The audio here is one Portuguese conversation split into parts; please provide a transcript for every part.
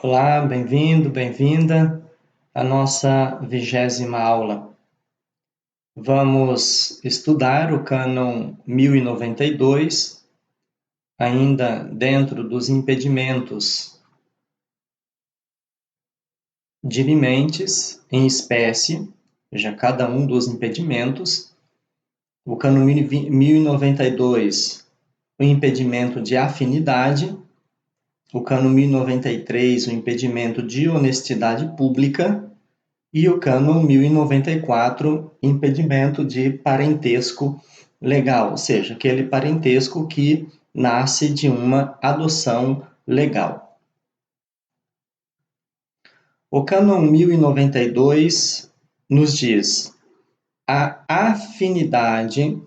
Olá, bem-vindo, bem-vinda à nossa 20ª aula. Vamos estudar o cânon 1092, ainda dentro dos impedimentos dirimentes em espécie, já cada um dos impedimentos. O cânon 1092, o impedimento de afinidade. O cânon 1093, o impedimento de honestidade pública. E o cânon 1094, impedimento de parentesco legal, ou seja, aquele parentesco que nasce de uma adoção legal. O cânon 1092 nos diz: a afinidade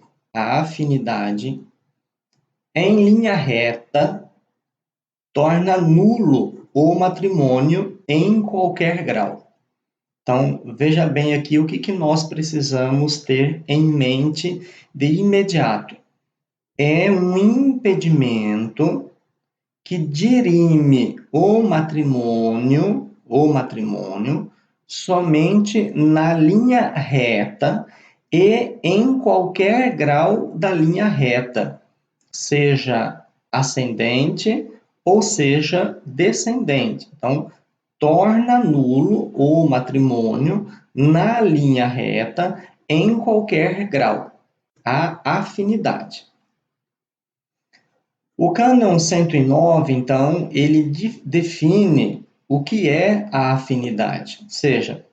em linha reta torna nulo o matrimônio em qualquer grau. Então, veja bem aqui o que nós precisamos ter em mente de imediato. É um impedimento que dirime o matrimônio somente na linha reta e em qualquer grau da linha reta, seja ascendente ou seja descendente. Então, torna nulo o matrimônio na linha reta em qualquer grau, a afinidade. O cânon 109, então, ele define o que é a afinidade, ou seja,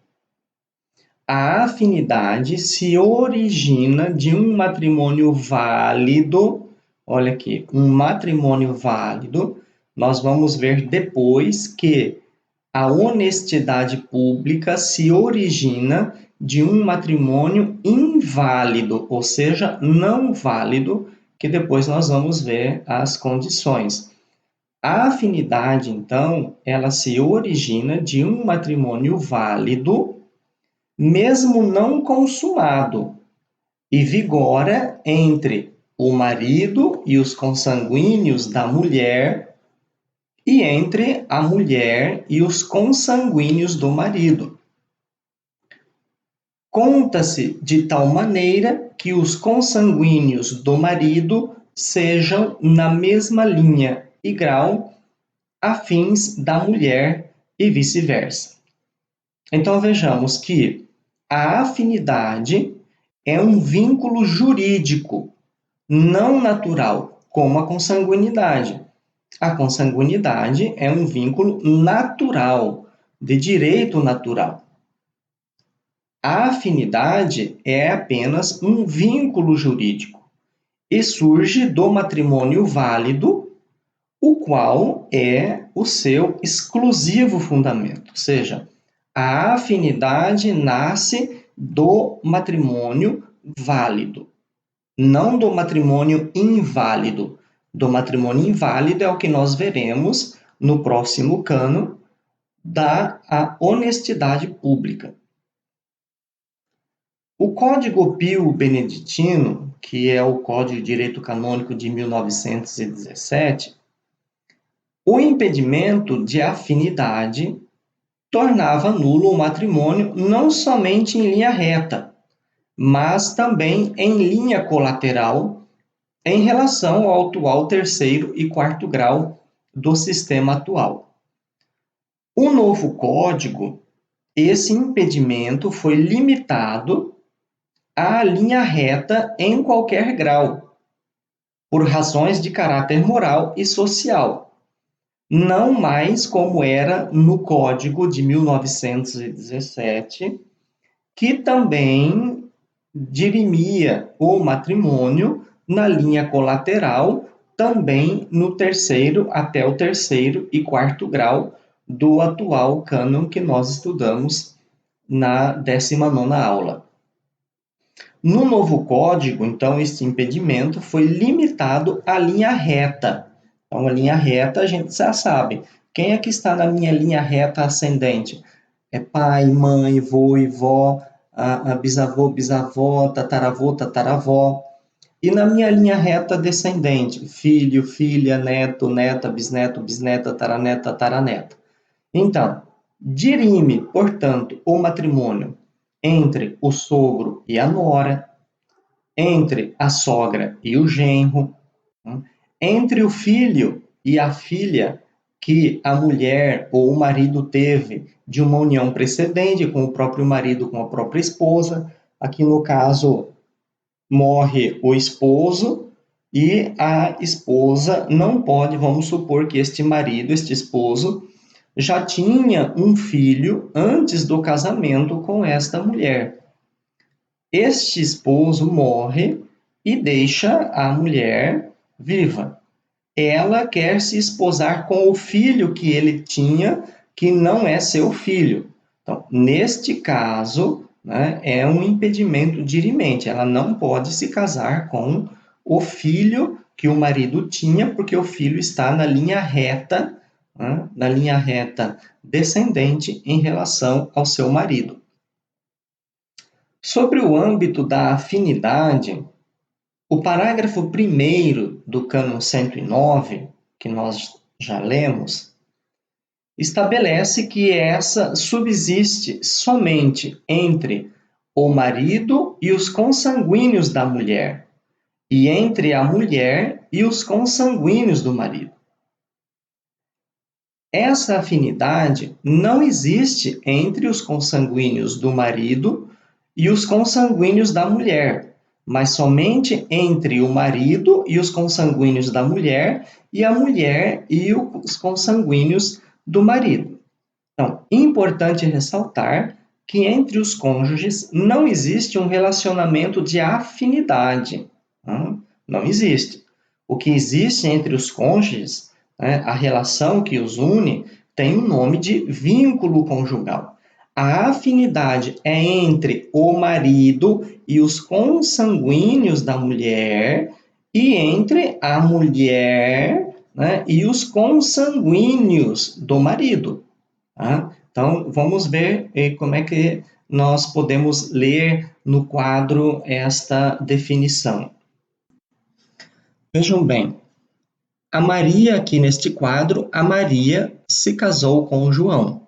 a afinidade se origina de um matrimônio válido, olha aqui, um matrimônio válido. Nós vamos ver depois que a honestidade pública se origina de um matrimônio inválido, ou seja, não válido, que depois nós vamos ver as condições. A afinidade, então, ela se origina de um matrimônio válido, mesmo não consumado, e vigora entre o marido e os consanguíneos da mulher e entre a mulher e os consanguíneos do marido. Conta-se de tal maneira que os consanguíneos do marido sejam na mesma linha e grau afins da mulher e vice-versa. Então vejamos que a afinidade é um vínculo jurídico, não natural, como a consanguinidade. A consanguinidade é um vínculo natural, de direito natural. A afinidade é apenas um vínculo jurídico e surge do matrimônio válido, o qual é o seu exclusivo fundamento. Ou seja, a afinidade nasce do matrimônio válido, não do matrimônio inválido. Do matrimônio inválido é o que nós veremos no próximo cânon da honestidade pública. O Código Pio Beneditino, que é o Código de Direito Canônico de 1917, o impedimento de afinidade tornava nulo o matrimônio não somente em linha reta, mas também em linha colateral em relação ao atual terceiro e quarto grau do sistema atual. O novo código, esse impedimento foi limitado à linha reta em qualquer grau, por razões de caráter moral e social, não mais como era no Código de 1917, que também dirimia o matrimônio na linha colateral, também no terceiro até o terceiro e quarto grau do atual cânon que nós estudamos na 19ª aula. No novo código, então, esse impedimento foi limitado à linha reta. Então, a linha reta, a gente já sabe. Quem é que está na minha linha reta ascendente? É pai, mãe, vô e vó, a bisavô, bisavó, tataravô, tataravó. E na minha linha reta descendente, filho, filha, neto, neta, bisneto, bisneta, taraneta, taraneta. Então, dirime, portanto, o matrimônio entre o sogro e a nora, entre a sogra e o genro, né? Entre o filho e a filha que a mulher ou o marido teve de uma união precedente com o próprio marido, com a própria esposa. Aqui no caso, morre o esposo e a esposa não pode, vamos supor que este marido, este esposo, já tinha um filho antes do casamento com esta mulher. Este esposo morre e deixa a mulher viva. Ela quer se esposar com o filho que ele tinha, que não é seu filho. Então, neste caso, né, é um impedimento dirimente. Ela não pode se casar com o filho que o marido tinha, porque o filho está na linha reta, né, na linha reta descendente em relação ao seu marido. Sobre o âmbito da afinidade, o parágrafo 1º do Cânon 109, que nós já lemos, estabelece que essa subsiste somente entre o marido e os consanguíneos da mulher, e entre a mulher e os consanguíneos do marido. Essa afinidade não existe entre os consanguíneos do marido e os consanguíneos da mulher, mas somente entre o marido e os consanguíneos da mulher e a mulher e os consanguíneos do marido. Então, importante ressaltar que entre os cônjuges não existe um relacionamento de afinidade. Não existe. O que existe entre os cônjuges, né, a relação que os une, tem o nome de vínculo conjugal. A afinidade é entre o marido e os consanguíneos da mulher e entre a mulher, né, e os consanguíneos do marido. Tá? Então, vamos ver como é que nós podemos ler no quadro esta definição. Vejam bem, a Maria, aqui neste quadro, a Maria se casou com o João.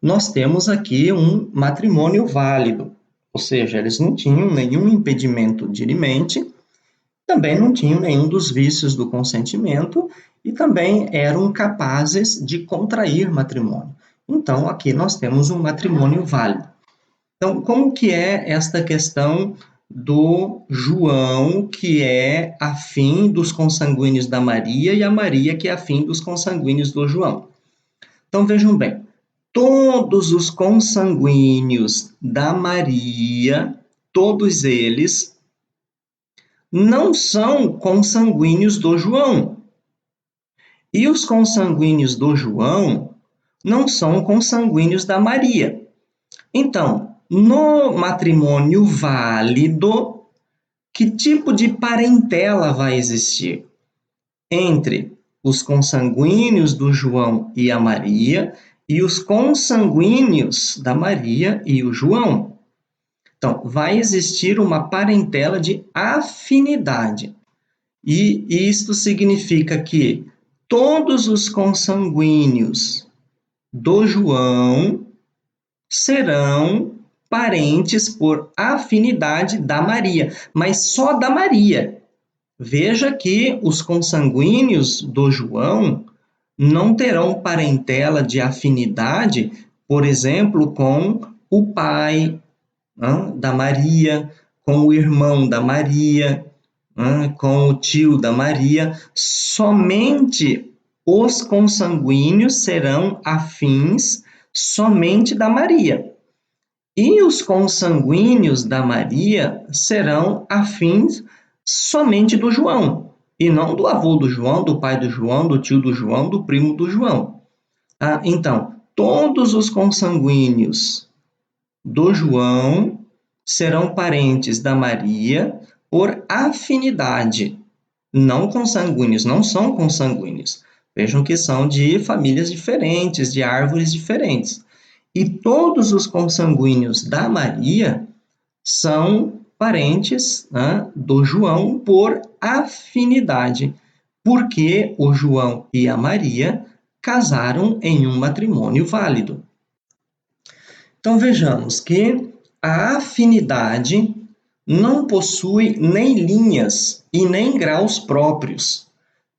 Nós temos aqui um matrimônio válido, ou seja, eles não tinham nenhum impedimento dirimente, também não tinham nenhum dos vícios do consentimento e também eram capazes de contrair matrimônio. Então, aqui nós temos um matrimônio válido. Então, como que é esta questão do João, que é afim dos consanguíneos da Maria, e a Maria, que é afim dos consanguíneos do João? Então, vejam bem, todos os consanguíneos da Maria, todos eles, não são consanguíneos do João. E os consanguíneos do João não são consanguíneos da Maria. Então, no matrimônio válido, que tipo de parentela vai existir entre os consanguíneos do João e a Maria e os consanguíneos da Maria e o João? Então, vai existir uma parentela de afinidade. E isto significa que todos os consanguíneos do João serão parentes por afinidade da Maria, mas só da Maria. Veja que os consanguíneos do João não terão parentela de afinidade, por exemplo, com o pai da Maria, com o irmão da Maria, com o tio da Maria. Somente os consanguíneos serão afins somente da Maria. E os consanguíneos da Maria serão afins somente do João, e não do avô do João, do pai do João, do tio do João, do primo do João. Então, todos os consanguíneos do João serão parentes da Maria por afinidade, não consanguíneos, não são consanguíneos. Vejam que são de famílias diferentes, de árvores diferentes. E todos os consanguíneos da Maria são parentes, né, do João por afinidade, porque o João e a Maria casaram em um matrimônio válido. Então vejamos que a afinidade não possui nem linhas e nem graus próprios,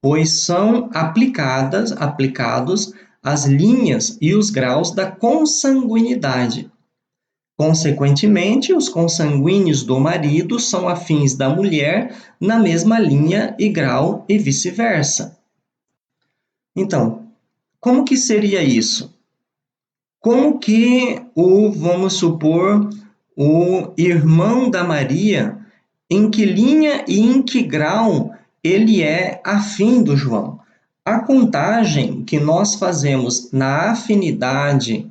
pois são aplicados as linhas e os graus da consanguinidade. Consequentemente, os consanguíneos do marido são afins da mulher na mesma linha e grau e vice-versa. Então, como que seria isso? Como que vamos supor, o irmão da Maria, em que linha e em que grau ele é afim do João? A contagem que nós fazemos na afinidade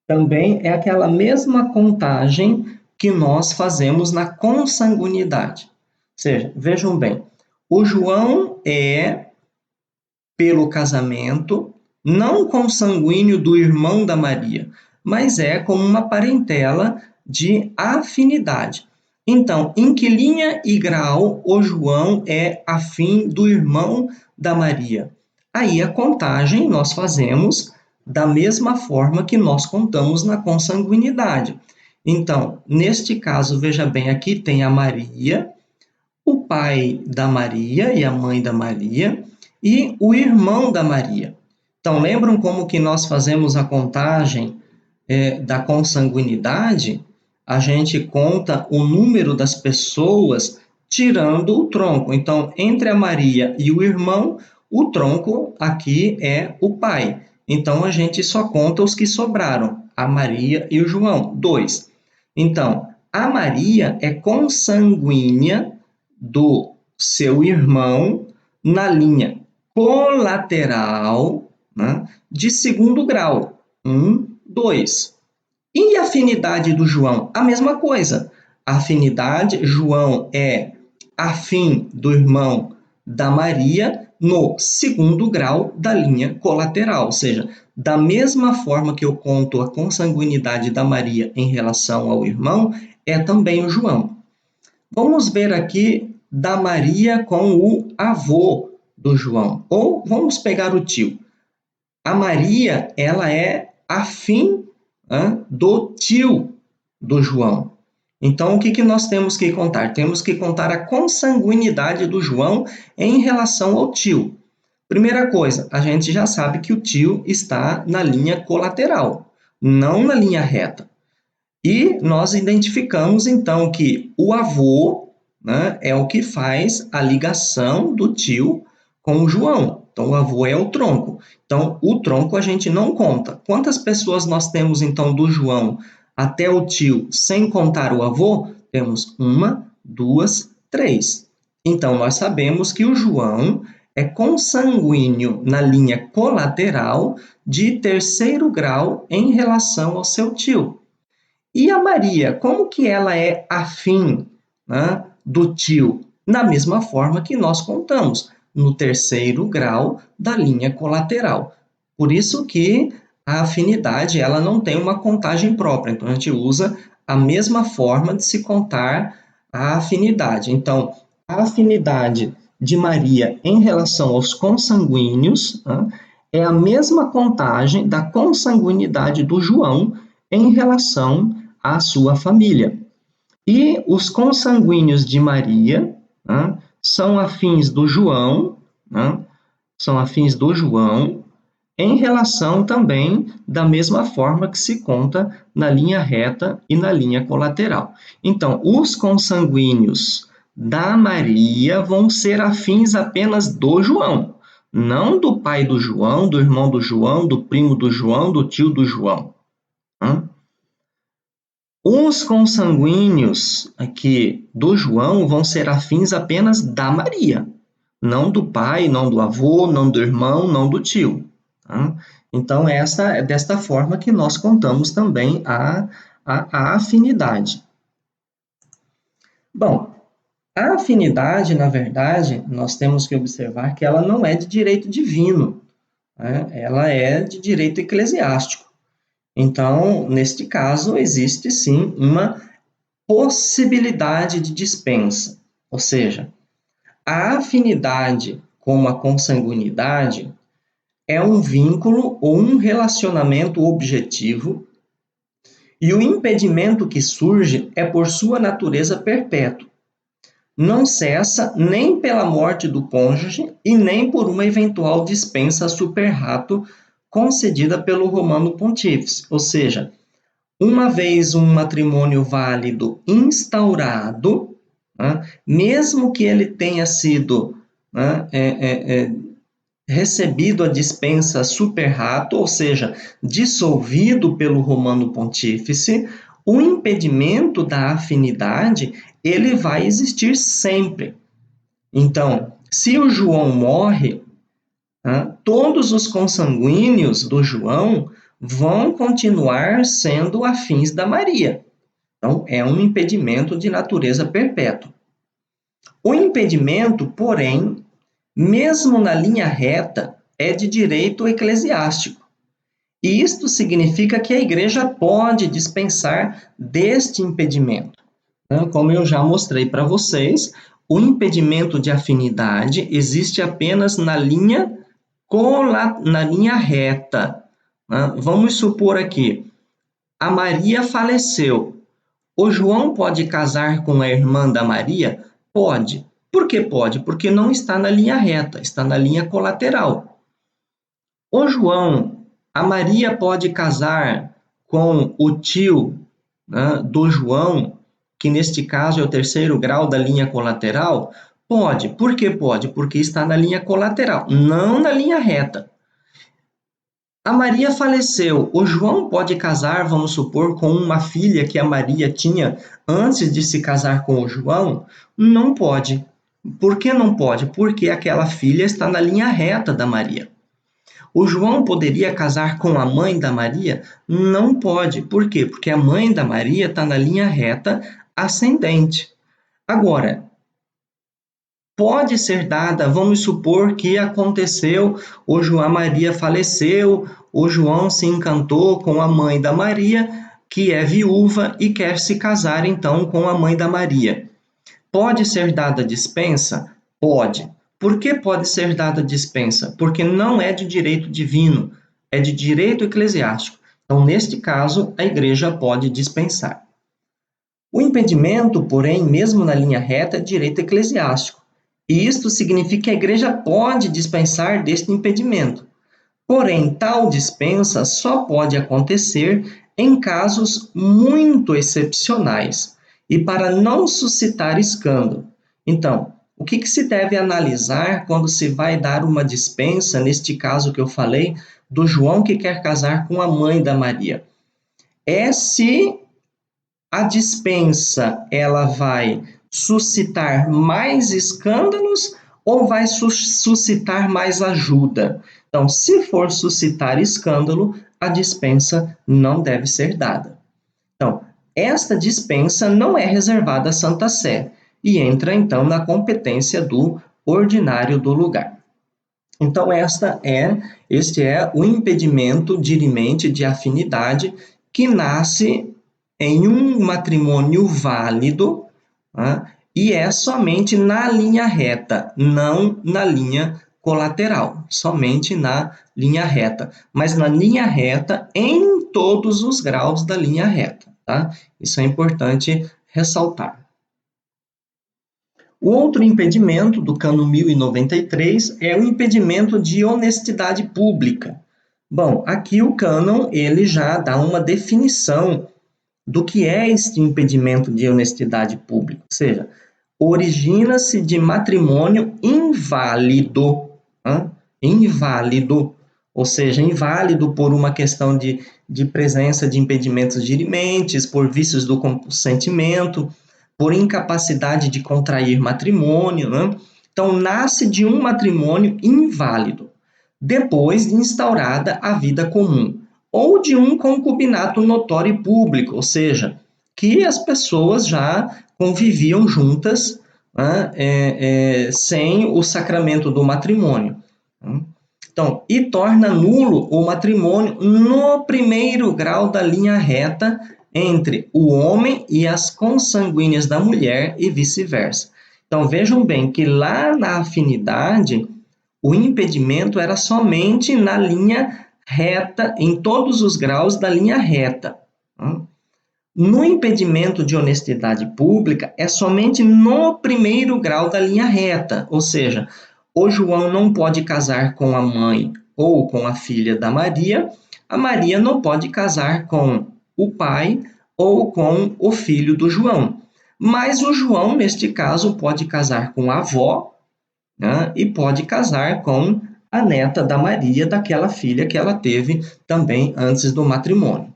também é aquela mesma contagem que nós fazemos na consanguinidade. Ou seja, vejam bem, o João é, pelo casamento, não consanguíneo do irmão da Maria, mas é como uma parentela de afinidade. Então, em que linha e grau o João é afim do irmão da Maria? Aí a contagem nós fazemos da mesma forma que nós contamos na consanguinidade. Então, neste caso, veja bem, aqui tem a Maria, o pai da Maria e a mãe da Maria e o irmão da Maria. Então, lembram como que nós fazemos a contagem da consanguinidade? A gente conta o número das pessoas tirando o tronco. Então, entre a Maria e o irmão, o tronco aqui é o pai. Então, a gente só conta os que sobraram, a Maria e o João, dois. Então, a Maria é consanguínea do seu irmão na linha colateral, né, de segundo grau, 2. E a afinidade do João? A mesma coisa. A afinidade, João é afim do irmão da Maria no segundo grau da linha colateral, ou seja, da mesma forma que eu conto a consanguinidade da Maria em relação ao irmão, é também o João. Vamos ver aqui da Maria com o avô do João, ou vamos pegar o tio. A Maria, ela é afim do tio do João. Então, o que nós temos que contar? Temos que contar a consanguinidade do João em relação ao tio. Primeira coisa, a gente já sabe que o tio está na linha colateral, não na linha reta. E nós identificamos, então, que o avô, né, é o que faz a ligação do tio com o João. Então, o avô é o tronco. Então, o tronco a gente não conta. Quantas pessoas nós temos, então, do João até o tio, sem contar o avô? Temos 1, 2, 3. Então, nós sabemos que o João é consanguíneo na linha colateral de terceiro grau em relação ao seu tio. E a Maria, como que ela é afim, né, do tio? Na mesma forma que nós contamos, no terceiro grau da linha colateral. Por isso que a afinidade ela não tem uma contagem própria, então a gente usa a mesma forma de se contar a afinidade. Então, a afinidade de Maria em relação aos consanguíneos, né, é a mesma contagem da consanguinidade do João em relação à sua família. E os consanguíneos de Maria, né, são afins do João, né, são afins do João, em relação também da mesma forma que se conta na linha reta e na linha colateral. Então, os consanguíneos da Maria vão ser afins apenas do João, não do pai do João, do irmão do João, do primo do João, do tio do João. Né? Os consanguíneos aqui do João vão ser afins apenas da Maria, não do pai, não do avô, não do irmão, não do tio. Tá? Então, essa é desta forma que nós contamos também a afinidade. Bom, a afinidade, na verdade, nós temos que observar que ela não é de direito divino, né? Ela é de direito eclesiástico. Então, neste caso, existe sim uma possibilidade de dispensa, ou seja, a afinidade com a consanguinidade é um vínculo ou um relacionamento objetivo, e o impedimento que surge é por sua natureza perpétuo. Não cessa nem pela morte do cônjuge e nem por uma eventual dispensa super rato concedida pelo Romano Pontífice. Ou seja, uma vez um matrimônio válido instaurado, né, mesmo que ele tenha sido, né, recebido a dispensa super rato, ou seja, dissolvido pelo Romano Pontífice, o impedimento da afinidade ele vai existir sempre. Então, se o João morre, todos os consanguíneos do João vão continuar sendo afins da Maria. Então, é um impedimento de natureza perpétua. O impedimento, porém, mesmo na linha reta, é de direito eclesiástico. E isto significa que a igreja pode dispensar deste impedimento. Como eu já mostrei para vocês, o impedimento de afinidade existe apenas na linha reta. Vamos supor aqui, a Maria faleceu. O João pode casar com a irmã da Maria? Pode. Por que pode? Porque não está na linha reta, está na linha colateral. O João, a Maria pode casar com o tio, do João, que neste caso é o terceiro grau da linha colateral? Pode. Por que pode? Porque está na linha colateral, não na linha reta. A Maria faleceu. O João pode casar, vamos supor, com uma filha que a Maria tinha antes de se casar com o João? Não pode. Por que não pode? Porque aquela filha está na linha reta da Maria. O João poderia casar com a mãe da Maria? Não pode. Por quê? Porque a mãe da Maria está na linha reta ascendente. Agora, pode ser dada, vamos supor que aconteceu, a Maria faleceu, o João se encantou com a mãe da Maria, que é viúva e quer se casar então com a mãe da Maria. Pode ser dada dispensa? Pode. Por que pode ser dada dispensa? Porque não é de direito divino, é de direito eclesiástico. Então, neste caso, a igreja pode dispensar. O impedimento, porém, mesmo na linha reta, é de direito eclesiástico. E isto significa que a igreja pode dispensar deste impedimento. Porém, tal dispensa só pode acontecer em casos muito excepcionais e para não suscitar escândalo. Então, o que se deve analisar quando se vai dar uma dispensa, neste caso que eu falei, do João que quer casar com a mãe da Maria? É se a dispensa ela vai suscitar mais escândalos ou vai suscitar mais ajuda? Então, se for suscitar escândalo, a dispensa não deve ser dada. Então, esta dispensa não é reservada à Santa Sé e entra, então, na competência do ordinário do lugar. Então, este é o impedimento dirimente de afinidade que nasce em um matrimônio válido, e é somente na linha reta, não na linha colateral, somente na linha reta. Mas na linha reta, em todos os graus da linha reta, tá? Isso é importante ressaltar. O outro impedimento do Cânon 1093 é o impedimento de honestidade pública. Bom, aqui o cânon ele já dá uma definição do que é este impedimento de honestidade pública, ou seja, origina-se de matrimônio inválido, inválido, ou seja, inválido por uma questão de presença de impedimentos dirimentes, por vícios do consentimento, por incapacidade de contrair matrimônio, Então, nasce de um matrimônio inválido, depois de instaurada a vida comum, ou de um concubinato notório e público, ou seja, que as pessoas já conviviam juntas, sem o sacramento do matrimônio. Então, e torna nulo o matrimônio no primeiro grau da linha reta entre o homem e as consanguíneas da mulher e vice-versa. Então, vejam bem que lá na afinidade, O impedimento era somente na linha reta, em todos os graus da linha reta. No impedimento de honestidade pública, é somente no primeiro grau da linha reta, ou seja, o João não pode casar com a mãe ou com a filha da Maria, a Maria não pode casar com o pai ou com o filho do João. Mas o João, neste caso, pode casar com a avó, né, e pode casar com a neta da Maria, daquela filha que ela teve também antes do matrimônio.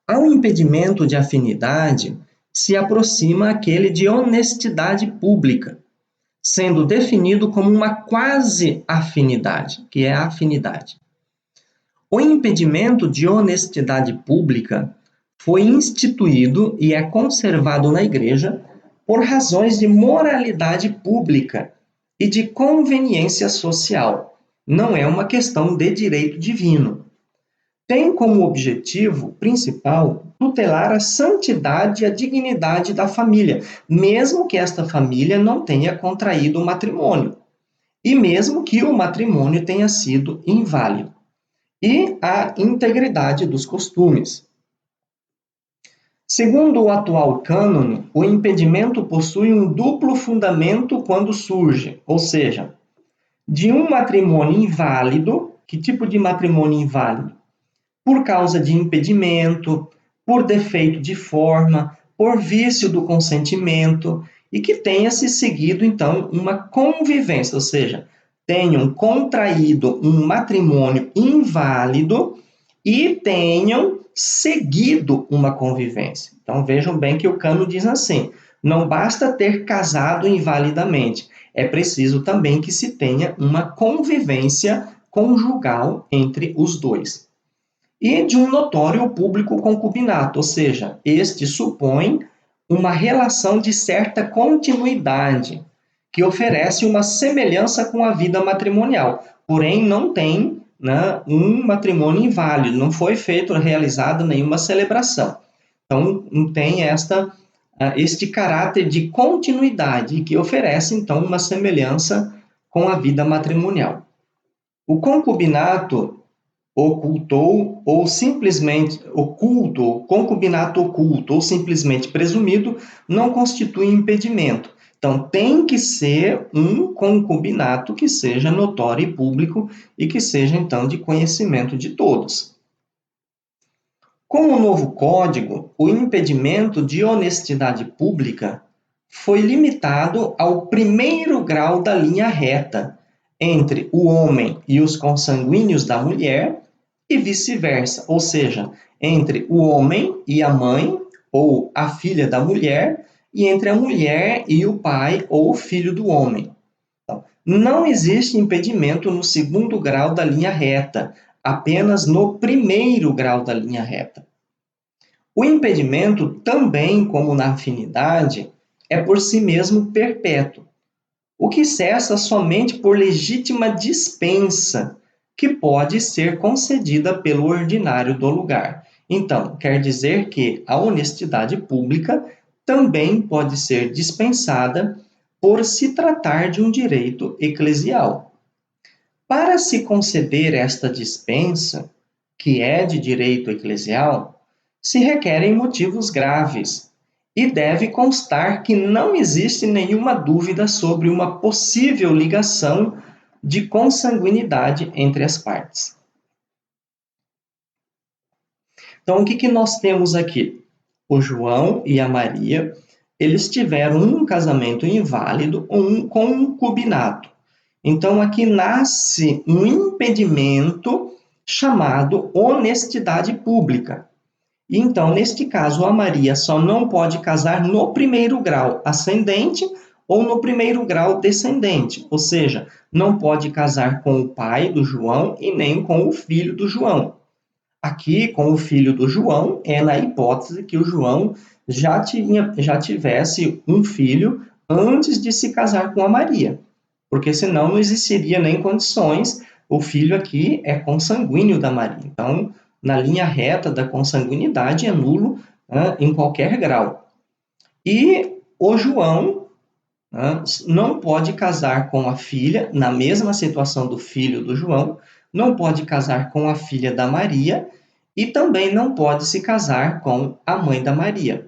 Ao impedimento de afinidade, se aproxima aquele de honestidade pública, sendo definido como uma quase afinidade, que é a afinidade. O impedimento de honestidade pública foi instituído e é conservado na Igreja por razões de moralidade pública e de conveniência social. Não é uma questão de direito divino. Tem como objetivo principal tutelar a santidade e a dignidade da família, mesmo que esta família não tenha contraído o matrimônio, e mesmo que o matrimônio tenha sido inválido, e a integridade dos costumes. Segundo o atual cânone, o impedimento possui um duplo fundamento quando surge, ou seja, de um matrimônio inválido. Que tipo de matrimônio inválido? Por causa de impedimento, por defeito de forma, por vício do consentimento, e que tenha se seguido, então, uma convivência, ou seja, tenham contraído um matrimônio inválido e tenham seguido uma convivência. Então, vejam bem que o cano diz assim: não basta ter casado invalidamente, é preciso também que se tenha uma convivência conjugal entre os dois. E de um notório público concubinato, ou seja, este supõe uma relação de certa continuidade, que oferece uma semelhança com a vida matrimonial, porém não tem, né, um matrimônio inválido, não foi realizada nenhuma celebração. Então, não tem este caráter de continuidade, que oferece, então, uma semelhança com a vida matrimonial. O concubinato ocultou ou simplesmente oculto, concubinato oculto ou simplesmente presumido, não constitui impedimento. Então, tem que ser um concubinato que seja notório e público e que seja, então, de conhecimento de todos. Com o novo código, o impedimento de honestidade pública foi limitado ao primeiro grau da linha reta entre o homem e os consanguíneos da mulher e vice-versa, ou seja, entre o homem e a mãe ou a filha da mulher e entre a mulher e o pai ou o filho do homem. Então, não existe impedimento no segundo grau da linha reta, apenas no primeiro grau da linha reta. O impedimento, também como na afinidade, é por si mesmo perpétuo, o que cessa somente por legítima dispensa, que pode ser concedida pelo ordinário do lugar. Então, quer dizer que a honestidade pública também pode ser dispensada por se tratar de um direito eclesial. Para se conceder esta dispensa, que é de direito eclesial, se requerem motivos graves, e deve constar que não existe nenhuma dúvida sobre uma possível ligação de consanguinidade entre as partes. Então, o que nós temos aqui? O João e a Maria, eles tiveram um casamento inválido com um concubinato. Então, aqui nasce um impedimento chamado honestidade pública. Então, neste caso, a Maria só não pode casar no primeiro grau ascendente ou no primeiro grau descendente, ou seja, não pode casar com o pai do João e nem com o filho do João. Aqui, com o filho do João, é na hipótese que o João já tivesse um filho antes de se casar com a Maria, porque senão não existiria nem condições. O filho aqui é consanguíneo da Maria, então na linha reta da consanguinidade é nulo, né, em qualquer grau. E o João né? Não pode casar com a filha, na mesma situação do filho do João, não pode casar com a filha da Maria e também não pode se casar com a mãe da Maria.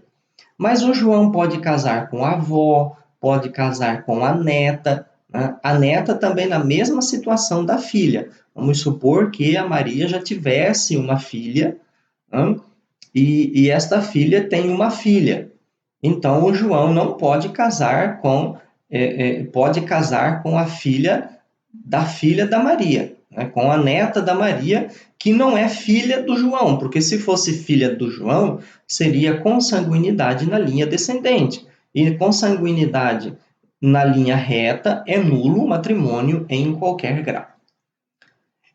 Mas o João pode casar com a avó, pode casar com a neta, né? A neta também na mesma situação da filha. Vamos supor que a Maria já tivesse uma filha, né? E esta filha tem uma filha. Então o João não pode casar pode casar com a filha da Maria, né? Com a neta da Maria, que não é filha do João, porque se fosse filha do João, seria consanguinidade na linha descendente. E consanguinidade na linha reta é nulo o matrimônio em qualquer grau.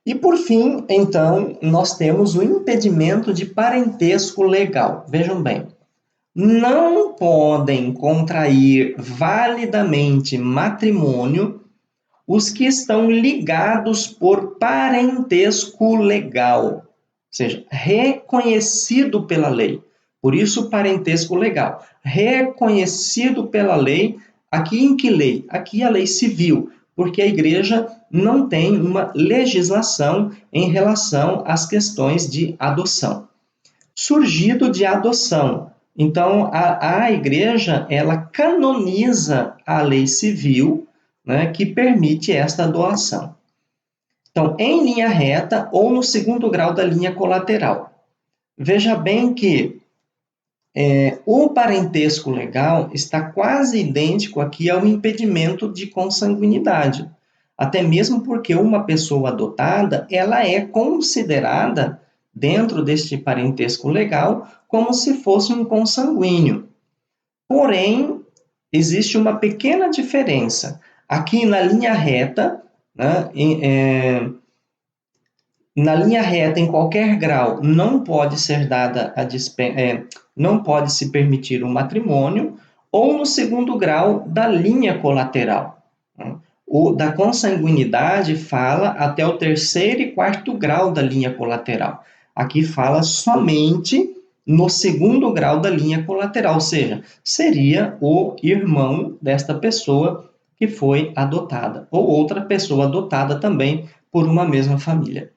E por fim, então, nós temos o impedimento de parentesco legal. Vejam bem, não podem contrair validamente matrimônio os que estão ligados por parentesco legal, ou seja, reconhecido pela lei. Por isso, parentesco legal. Reconhecido pela lei. Aqui em que lei? Aqui a lei civil, porque a igreja não tem uma legislação em relação às questões de adoção. Surgido de adoção. Então, a igreja, ela canoniza a lei civil, né, que permite esta doação. Então, em linha reta ou no segundo grau da linha colateral. Veja bem que o parentesco legal está quase idêntico aqui ao impedimento de consanguinidade. Até mesmo porque uma pessoa adotada, ela é considerada, dentro deste parentesco legal, como se fosse um consanguíneo. Porém, existe uma pequena diferença. Aqui na linha reta, né, na linha reta, em qualquer grau, não pode ser dada não pode se permitir o matrimônio, ou no segundo grau da linha colateral. Né? O da consanguinidade fala até o terceiro e quarto grau da linha colateral. Aqui fala somente no segundo grau da linha colateral, ou seja, seria o irmão desta pessoa que foi adotada, ou outra pessoa adotada também por uma mesma família.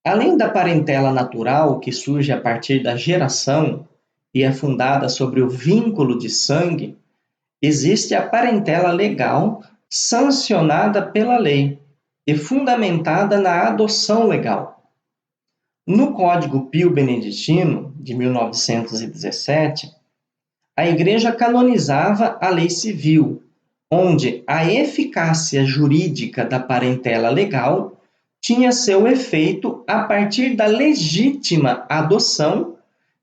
Além da parentela natural, que surge a partir da geração e é fundada sobre o vínculo de sangue, existe a parentela legal sancionada pela lei e fundamentada na adoção legal. No Código Pio Beneditino, de 1917, a Igreja canonizava a lei civil, onde a eficácia jurídica da parentela legal tinha seu efeito a partir da legítima adoção,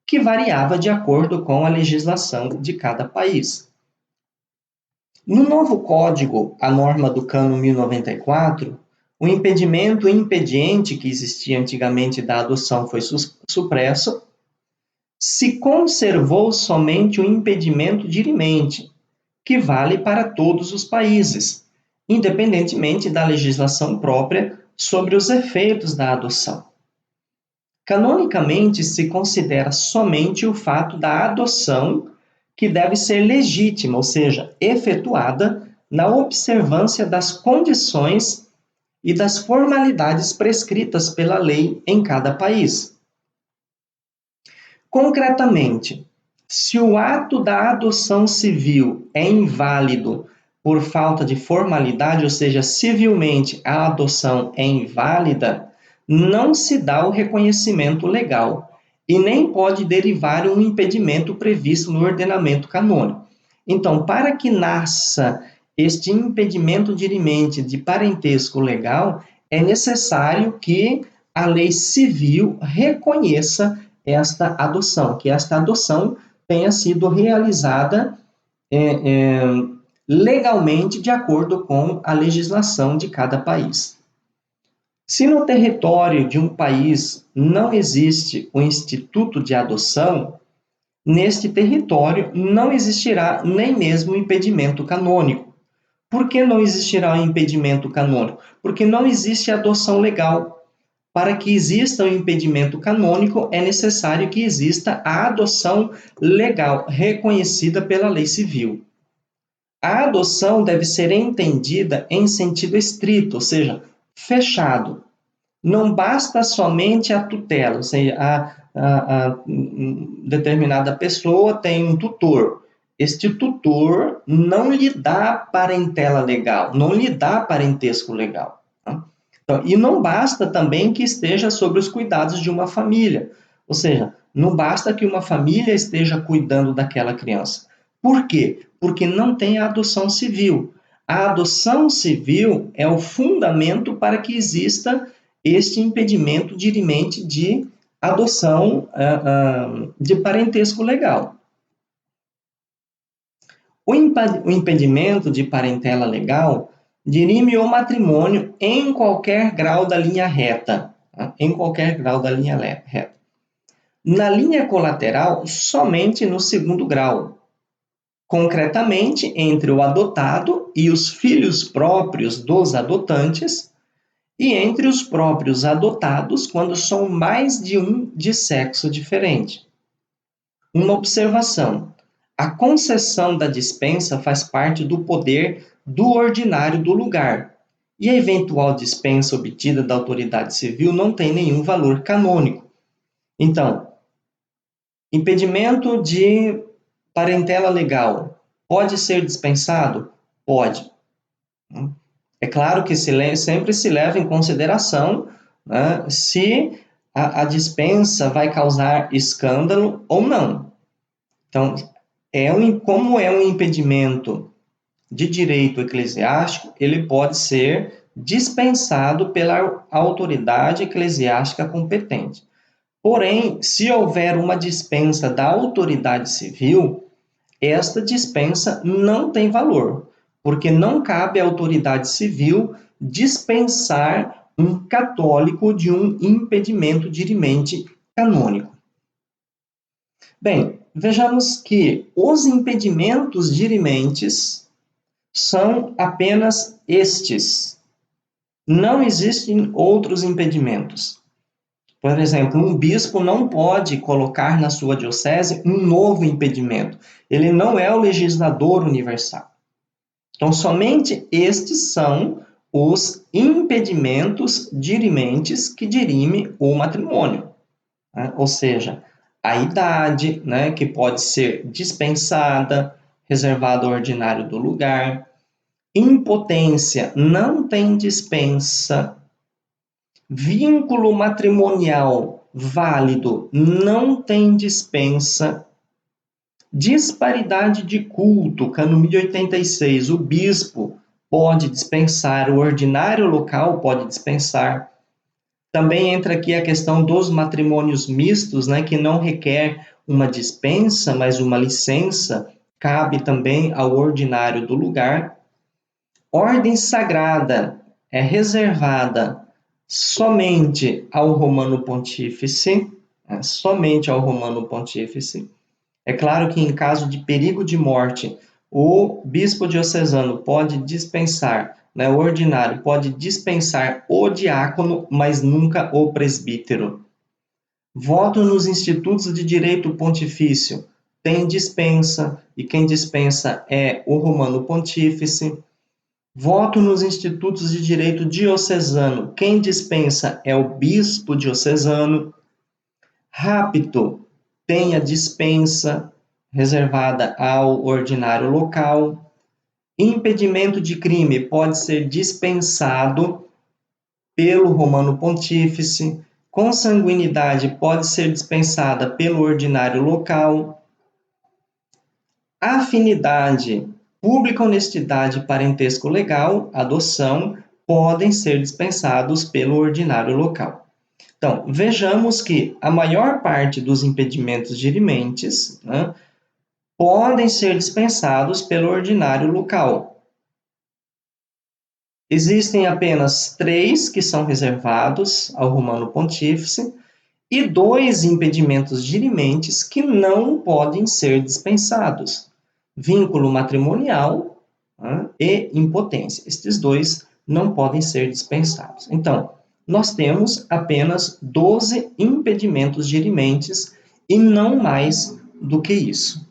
que variava de acordo com a legislação de cada país. No novo Código, a norma do Cano 1094, o impedimento impediente que existia antigamente da adoção foi supresso, se conservou somente o impedimento dirimente, que vale para todos os países, independentemente da legislação própria sobre os efeitos da adoção. Canonicamente, se considera somente o fato da adoção, que deve ser legítima, ou seja, efetuada na observância das condições e das formalidades prescritas pela lei em cada país. Concretamente, se o ato da adoção civil é inválido por falta de formalidade, ou seja, civilmente a adoção é inválida, não se dá o reconhecimento legal e nem pode derivar um impedimento previsto no ordenamento canônico. Então, para que nasça este impedimento dirimente de parentesco legal, é necessário que a lei civil reconheça esta adoção, que esta adoção tenha sido realizada legalmente de acordo com a legislação de cada país. Se no território de um país não existe o instituto de adoção, neste território não existirá nem mesmo impedimento canônico. Por que não existirá um impedimento canônico? Porque não existe adoção legal. para que exista o impedimento canônico, é necessário que exista a adoção legal, reconhecida pela lei civil. A adoção deve ser entendida em sentido estrito, ou seja, fechado. Não basta somente a tutela, ou seja, a determinada pessoa tem um tutor. Este tutor não lhe dá parentela legal, não lhe dá parentesco legal. Tá? Então, e não basta também que esteja sob os cuidados de uma família, ou seja, não basta que uma família esteja cuidando daquela criança. Por quê? Porque não tem a adoção civil. A adoção civil é o fundamento para que exista este impedimento dirimente de adoção de parentesco legal. O impedimento de parentela legal dirime o matrimônio em qualquer grau da linha reta. Tá? Em qualquer grau da linha reta. Na linha colateral, somente no segundo grau. Concretamente, entre o adotado e os filhos próprios dos adotantes, e entre os próprios adotados quando são mais de um de sexo diferente. Uma observação: a concessão da dispensa faz parte do poder do ordinário do lugar, e a eventual dispensa obtida da autoridade civil não tem nenhum valor canônico. Então, impedimento de parentela legal pode ser dispensado? Pode. É claro que sempre se leva em consideração, né, se a dispensa vai causar escândalo ou não. Então, como é um impedimento de direito eclesiástico, ele pode ser dispensado pela autoridade eclesiástica competente. Porém, se houver uma dispensa da autoridade civil, esta dispensa não tem valor, porque não cabe à autoridade civil dispensar um católico de um impedimento dirimente canônico. Bem, vejamos que os impedimentos dirimentes são apenas estes. Não existem outros impedimentos. Por exemplo, um bispo não pode colocar na sua diocese um novo impedimento. Ele não é o legislador universal. Então, somente estes são os impedimentos dirimentes que dirime o matrimônio. Né? Ou seja, a idade, né, que pode ser dispensada, reservada ao ordinário do lugar. Impotência não tem dispensa. Vínculo matrimonial válido não tem dispensa. Disparidade de culto, cano 1086, o bispo pode dispensar, o ordinário local pode dispensar. Também entra aqui a questão dos matrimônios mistos, né, que não requer uma dispensa, mas uma licença, cabe também ao ordinário do lugar. Ordem sagrada é reservada somente ao Romano Pontífice, somente ao Romano Pontífice. É claro que em caso de perigo de morte, o bispo diocesano pode dispensar, né, o ordinário pode dispensar o diácono, mas nunca o presbítero. Voto nos institutos de direito pontifício tem dispensa, e quem dispensa é o Romano Pontífice. Voto nos institutos de direito diocesano, quem dispensa é o bispo diocesano. Rapto tem a dispensa reservada ao ordinário local. Impedimento de crime pode ser dispensado pelo Romano Pontífice. Consanguinidade pode ser dispensada pelo ordinário local. Afinidade, pública honestidade e parentesco legal, adoção, podem ser dispensados pelo ordinário local. Então, vejamos que a maior parte dos impedimentos dirimentes, né, podem ser dispensados pelo ordinário local. Existem apenas 3 que são reservados ao Romano Pontífice e 2 impedimentos dirimentes que não podem ser dispensados: vínculo matrimonial, né, e impotência. Estes 2 não podem ser dispensados. Então, nós temos apenas 12 impedimentos dirimentes e não mais do que isso.